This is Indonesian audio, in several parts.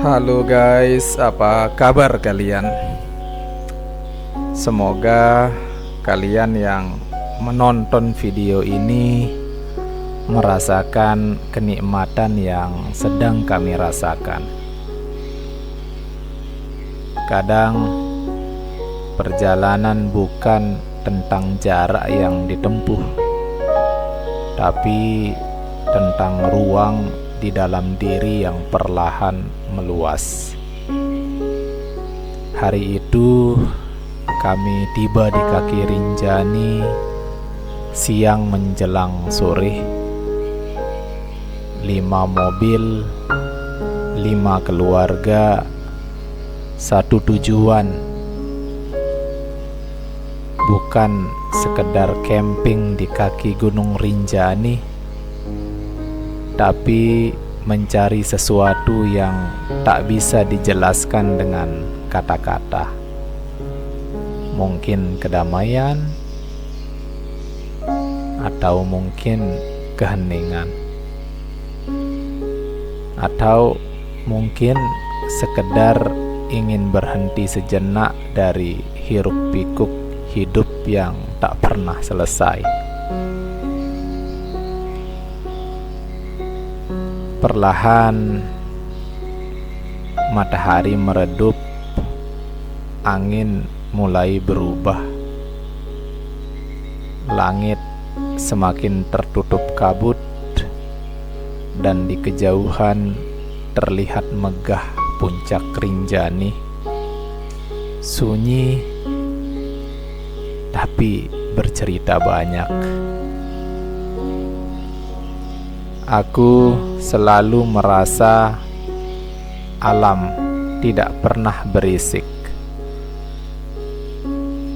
Halo guys, apa kabar kalian? Semoga kalian yang menonton video ini merasakan kenikmatan yang sedang kami rasakan. Kadang perjalanan bukan tentang jarak yang ditempuh, tapi tentang ruang di dalam diri yang perlahan meluas. Hari itu kami tiba di kaki Rinjani siang menjelang sore. 5 mobil, 5 keluarga, 1 tujuan. Bukan sekedar camping di kaki Gunung Rinjani, tapi mencari sesuatu yang tak bisa dijelaskan dengan kata-kata. Mungkin kedamaian, atau mungkin keheningan, atau mungkin sekedar ingin berhenti sejenak dari hiruk-pikuk hidup yang tak pernah selesai. Perlahan matahari meredup, angin mulai berubah. Langit semakin tertutup kabut, dan di kejauhan terlihat megah puncak Rinjani. Sunyi, tapi bercerita banyak. Aku selalu merasa alam tidak pernah berisik.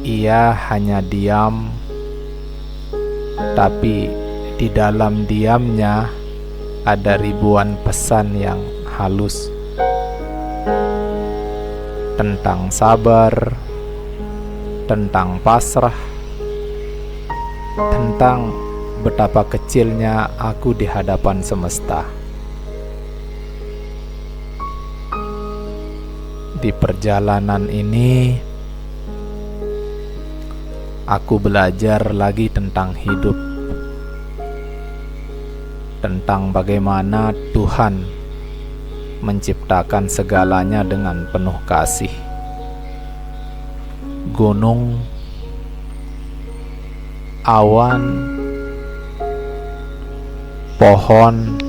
Ia hanya diam, tapi di dalam diamnya ada ribuan pesan yang halus tentang sabar, tentang pasrah, tentang betapa kecilnya aku di hadapan semesta. Di perjalanan ini, aku belajar lagi tentang hidup, tentang bagaimana Tuhan menciptakan segalanya dengan penuh kasih. Gunung, awan, pohon,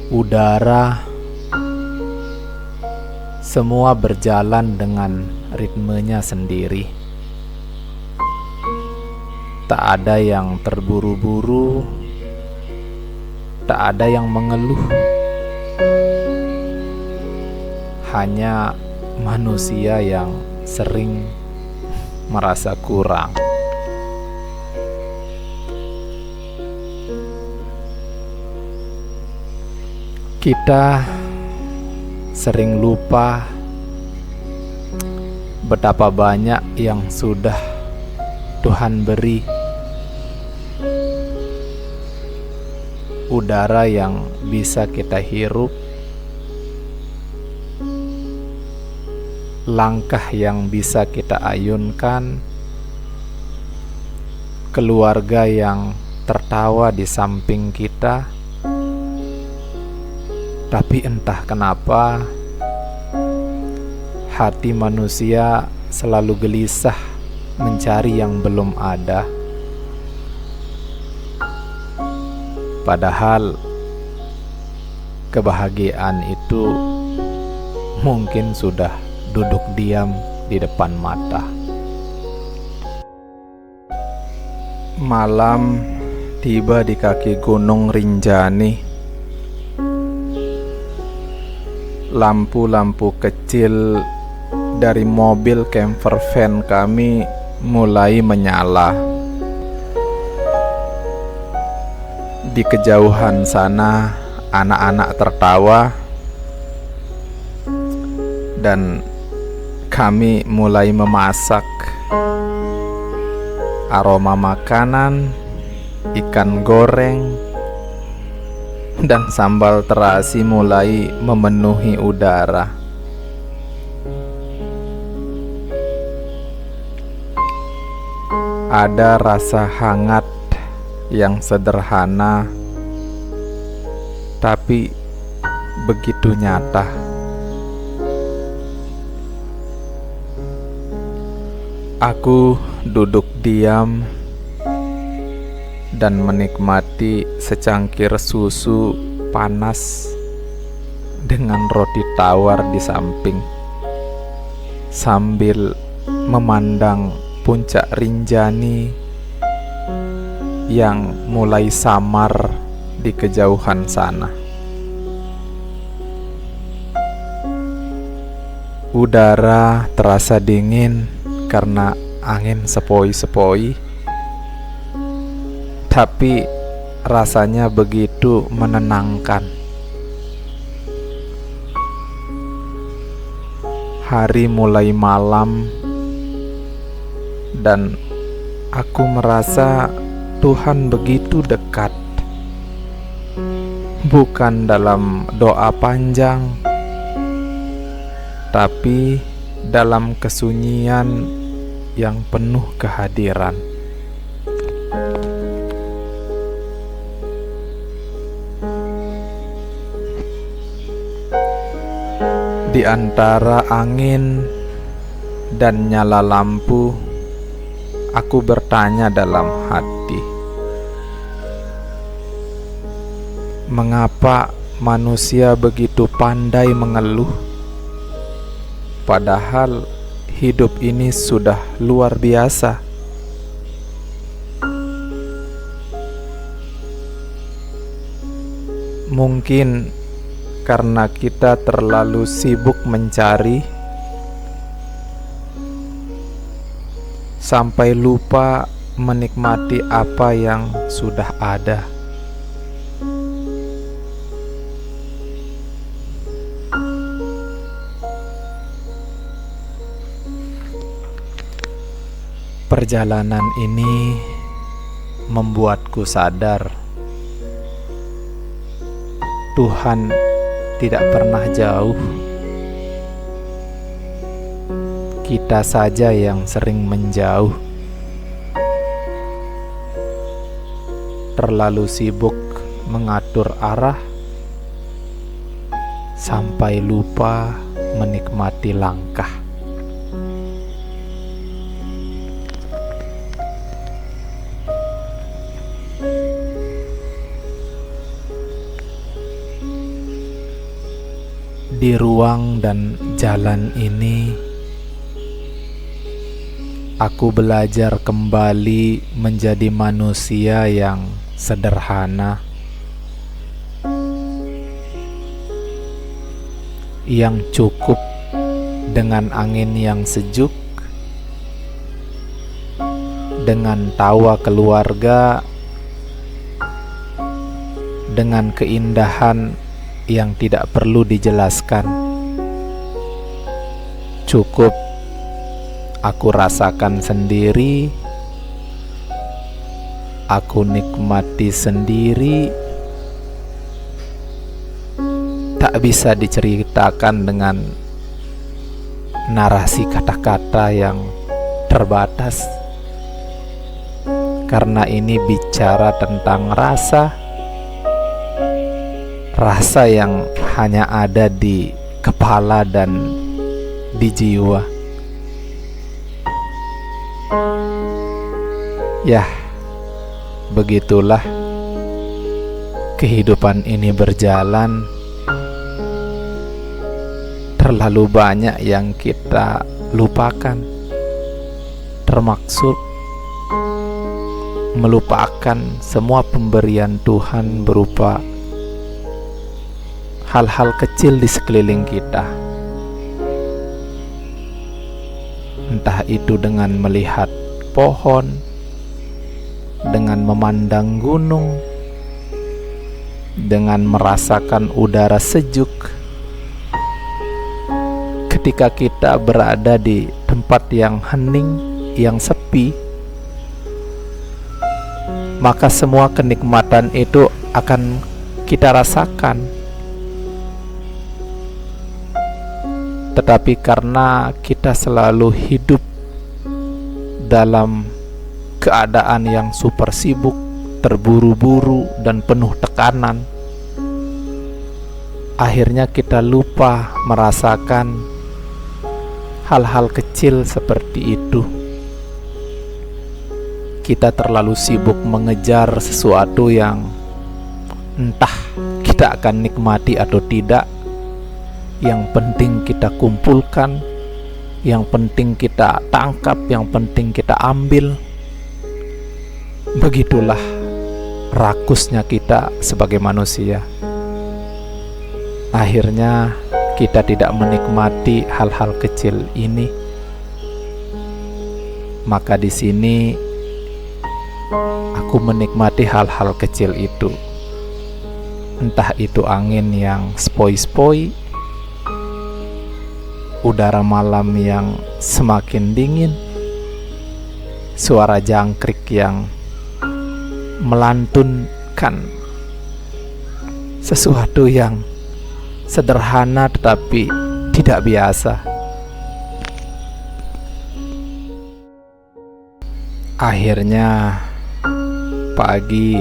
udara, semua berjalan dengan ritmenya sendiri. Tak ada yang terburu-buru, tak ada yang mengeluh. Hanya manusia yang sering merasa kurang. Kita sering lupa betapa banyak yang sudah Tuhan beri. Udara yang bisa kita hirup, langkah yang bisa kita ayunkan, keluarga yang tertawa di samping kita. Tapi entah kenapa hati manusia selalu gelisah mencari yang belum ada. Padahal kebahagiaan itu mungkin sudah duduk diam di depan mata. Malam tiba di kaki Gunung Rinjani. Lampu-lampu kecil dari mobil camper van kami mulai menyala. Di kejauhan sana, anak-anak tertawa, dan kami mulai memasak. Aroma makanan, ikan goreng, dan sambal terasi mulai memenuhi udara. Ada rasa hangat yang sederhana tapi begitu nyata. Aku duduk diam dan menikmati secangkir susu panas dengan roti tawar di samping, sambil memandang puncak Rinjani yang mulai samar di kejauhan sana. Udara terasa dingin karena angin sepoi-sepoi, tapi rasanya begitu menenangkan. Hari mulai malam dan aku merasa Tuhan begitu dekat. Bukan dalam doa panjang, tapi dalam kesunyian yang penuh kehadiran. Di antara angin dan nyala lampu, aku bertanya dalam hati, mengapa manusia begitu pandai mengeluh, padahal hidup ini sudah luar biasa? Mungkin karena kita terlalu sibuk mencari sampai lupa menikmati apa yang sudah ada. Perjalanan ini membuatku sadar Tuhan tidak pernah jauh. Kita saja yang sering menjauh, terlalu sibuk mengatur arah sampai lupa menikmati langkah. Di ruang dan jalan ini, aku belajar kembali menjadi manusia yang sederhana, yang cukup dengan angin yang sejuk, dengan tawa keluarga, dengan keindahan yang tidak perlu dijelaskan. Cukup aku rasakan sendiri, aku nikmati sendiri, tak bisa diceritakan dengan narasi kata-kata yang terbatas, karena ini bicara tentang rasa yang hanya ada di kepala dan di jiwa. Ya, begitulah kehidupan ini berjalan. Terlalu banyak yang kita lupakan, termaksud melupakan semua pemberian Tuhan berupa hal-hal kecil di sekeliling kita. Entah itu dengan melihat pohon, dengan memandang gunung, dengan merasakan udara sejuk. Ketika kita berada di tempat yang hening, yang sepi, maka semua kenikmatan itu akan kita rasakan. Tetapi karena kita selalu hidup dalam keadaan yang super sibuk, terburu-buru, dan penuh tekanan, akhirnya kita lupa merasakan hal-hal kecil seperti itu. Kita terlalu sibuk mengejar sesuatu yang entah kita akan nikmati atau tidak. Yang penting kita kumpulkan, yang penting kita tangkap, yang penting kita ambil. Begitulah rakusnya kita sebagai manusia. Akhirnya kita tidak menikmati hal-hal kecil ini. Maka di sini aku menikmati hal-hal kecil itu. Entah itu angin yang sepoi-sepoi, udara malam yang semakin dingin, suara jangkrik yang melantunkan sesuatu yang sederhana tetapi tidak biasa. Akhirnya pagi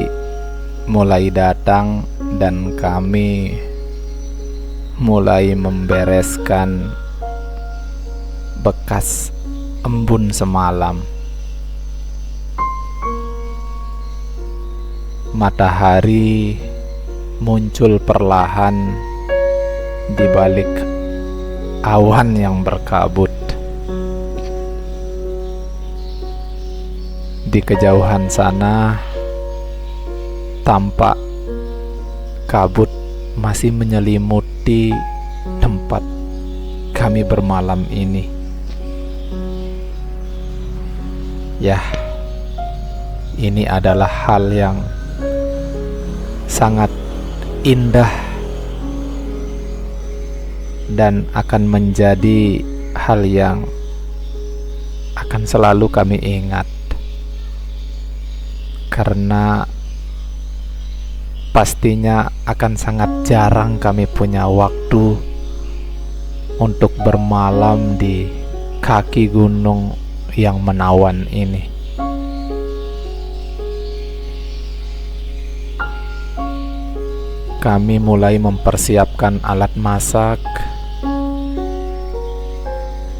mulai datang dan kami mulai membereskan bekas embun semalam. Matahari muncul perlahan di balik awan yang berkabut. Di kejauhan sana tampak kabut masih menyelimuti tempat kami bermalam ini. Yah, ini adalah hal yang sangat indah dan akan menjadi hal yang akan selalu kami ingat, karena pastinya akan sangat jarang kami punya waktu untuk bermalam di kaki gunung yang menawan ini. Kami mulai mempersiapkan alat masak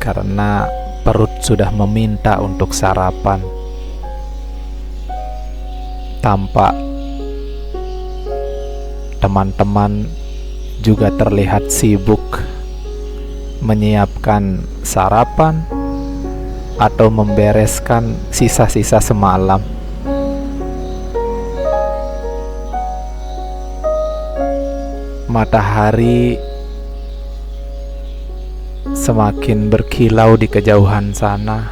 karena perut sudah meminta untuk sarapan. Tampak teman-teman juga terlihat sibuk menyiapkan sarapan atau membereskan sisa-sisa semalam. Matahari semakin berkilau di kejauhan sana.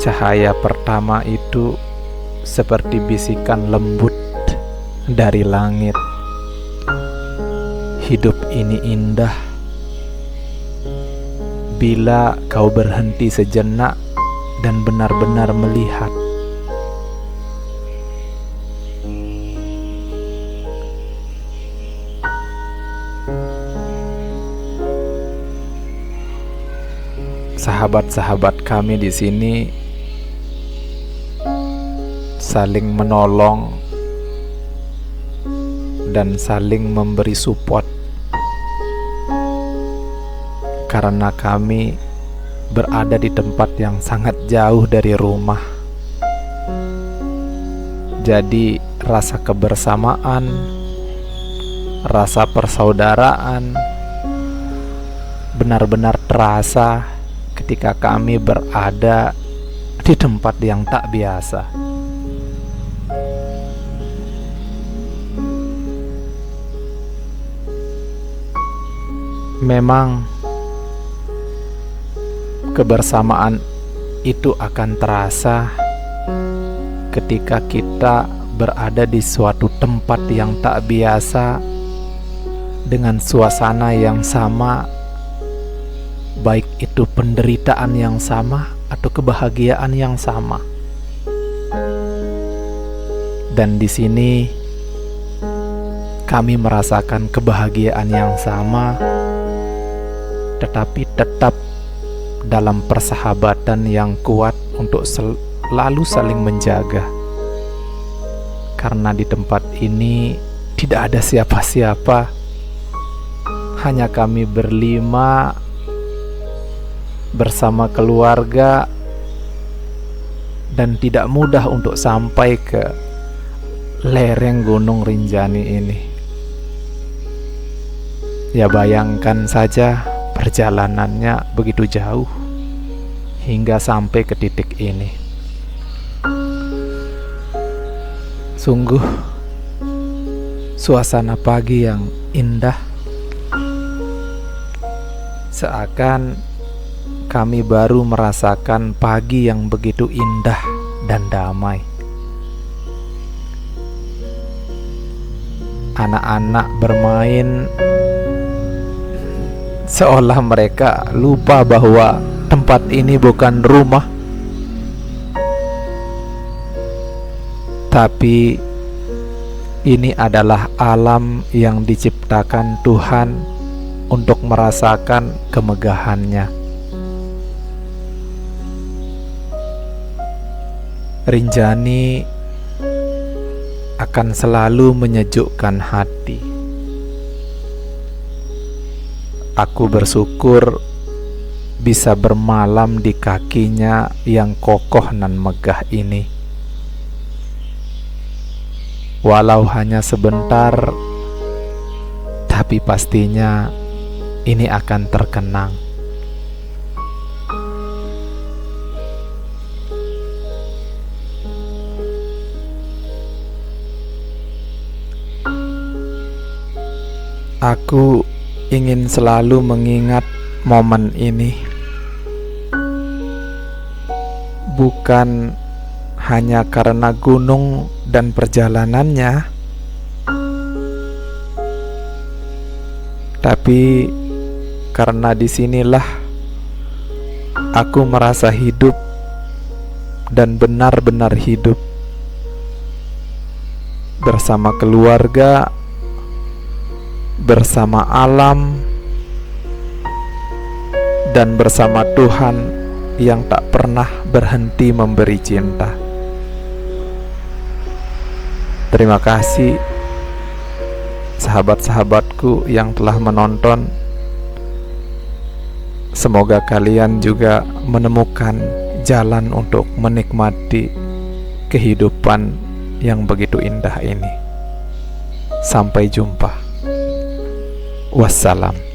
Cahaya pertama itu seperti bisikan lembut dari langit. Hidup ini indah bila kau berhenti sejenak dan benar-benar melihat. Sahabat-sahabat kami di sini saling menolong dan saling memberi support, karena kami berada di tempat yang sangat jauh dari rumah. Jadi rasa kebersamaan, rasa persaudaraan benar-benar terasa ketika kami berada di tempat yang tak biasa. Memang kebersamaan itu akan terasa ketika kita berada di suatu tempat yang tak biasa dengan suasana yang sama, baik itu penderitaan yang sama atau kebahagiaan yang sama. Dan di sini kami merasakan kebahagiaan yang sama, tetapi tetap dalam persahabatan yang kuat untuk selalu saling menjaga. Karena di tempat ini tidak ada siapa-siapa, hanya kami berlima bersama keluarga, dan tidak mudah untuk sampai ke lereng Gunung Rinjani ini. Ya, bayangkan saja perjalanannya begitu jauh hingga sampai ke titik ini. Sungguh suasana pagi yang indah, seakan kami baru merasakan pagi yang begitu indah dan damai. Anak-anak bermain seolah mereka lupa bahwa tempat ini bukan rumah, tapi ini adalah alam yang diciptakan Tuhan untuk merasakan kemegahannya. Rinjani akan selalu menyejukkan hati. Aku bersyukur bisa bermalam di kakinya yang kokoh nan megah ini. Walau hanya sebentar, tapi pastinya ini akan terkenang. Aku ingin selalu mengingat momen ini, bukan hanya karena gunung dan perjalanannya, tapi karena disinilah aku merasa hidup dan benar-benar hidup bersama keluarga, bersama alam, dan bersama Tuhan yang tak pernah berhenti memberi cinta. Terima kasih sahabat-sahabatku yang telah menonton. Semoga kalian juga menemukan jalan untuk menikmati kehidupan yang begitu indah ini. Sampai jumpa. Wassalam.